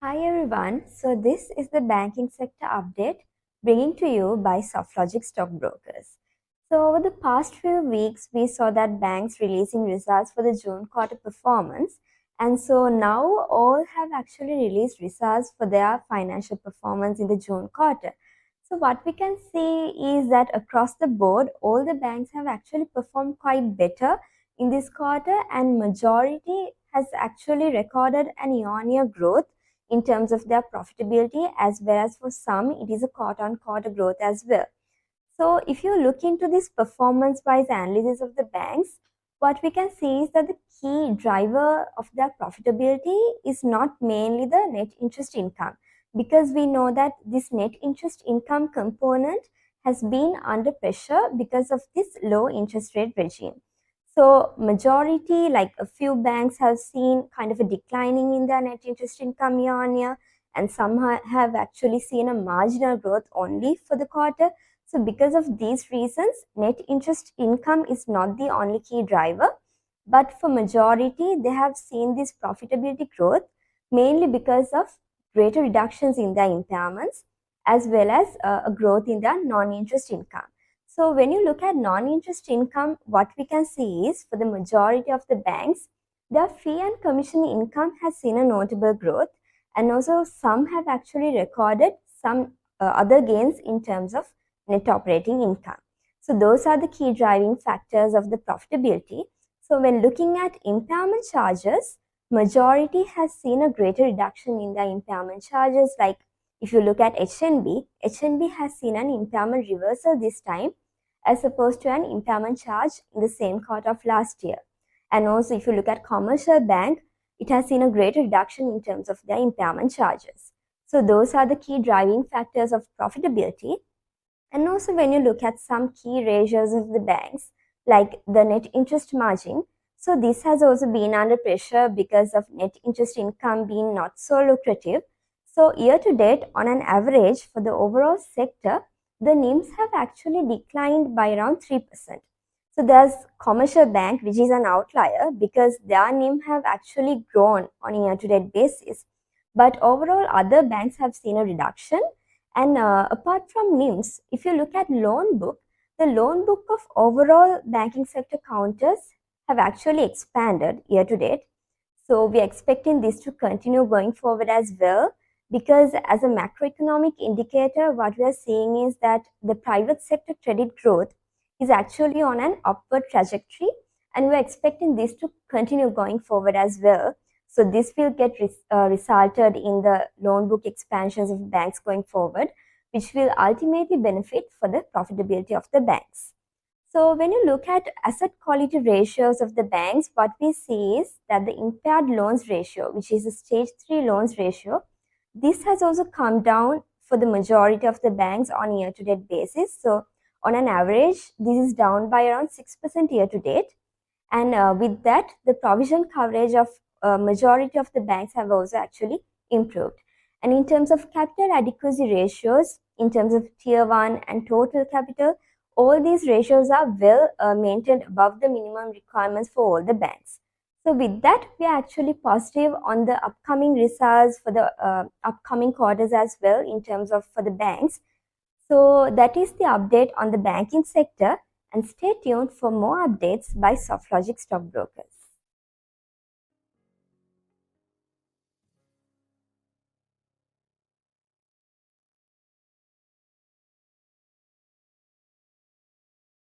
Hi everyone, so this is the banking sector update bringing to you by Softlogic Stockbrokers. So over the past few weeks, we saw that banks releasing results for the June quarter performance, and so now all have actually released results for their financial performance in the June quarter. So what we can see is that across the board, all the banks have actually performed quite better in this quarter, and majority has actually recorded an year-on-year growth in terms of their profitability, as well as for some it is a quarter-on-quarter growth as well. So if you look into this performance-wise analysis of the banks, what we can see is that the key driver of their profitability is not mainly the net interest income, because we know that this net interest income component has been under pressure because of this low interest rate regime. So majority, like a few banks, have seen kind of a declining in their net interest income year on year, and some have actually seen a marginal growth only for the quarter. So because of these reasons, net interest income is not the only key driver, but for majority, they have seen this profitability growth mainly because of greater reductions in their impairments, as well as a growth in their non-interest income. So when you look at non-interest income, what we can see is for the majority of the banks, their fee and commission income has seen a notable growth, and also some have actually recorded some other gains in terms of net operating income. So those are the key driving factors of the profitability. So when looking at impairment charges, majority has seen a greater reduction in the impairment charges. Like if you look at HNB has seen an impairment reversal this time, as opposed to an impairment charge in the same quarter of last year. And also if you look at commercial bank, it has seen a greater reduction in terms of their impairment charges. So those are the key driving factors of profitability. And also when you look at some key ratios of the banks, like the net interest margin, so this has also been under pressure because of net interest income being not so lucrative. So year to date, on an average for the overall sector, the NIMs have actually declined by around 3%. So there's commercial bank, which is an outlier because their NIM have actually grown on a year-to-date basis. But overall, other banks have seen a reduction. And apart from NIMs, if you look at loan book, the loan book of overall banking sector counters have actually expanded year to date. So we are expecting this to continue going forward as well, because as a macroeconomic indicator, what we are seeing is that the private sector credit growth is actually on an upward trajectory, and we are expecting this to continue going forward as well. So this will get resulted in the loan book expansions of banks going forward, which will ultimately benefit for the profitability of the banks. So when you look at asset quality ratios of the banks, what we see is that the impaired loans ratio, which is the stage 3 loans ratio, this has also come down for the majority of the banks on a year-to-date basis. So on an average, this is down by around 6% year-to-date. And with that, the provision coverage of majority of the banks have also actually improved. And in terms of capital adequacy ratios, in terms of tier 1 and total capital, all these ratios are well maintained above the minimum requirements for all the banks. So with that, we are actually positive on the upcoming results for the upcoming quarters as well in terms of for the banks. So that is the update on the banking sector, and stay tuned for more updates by Softlogic Stockbrokers.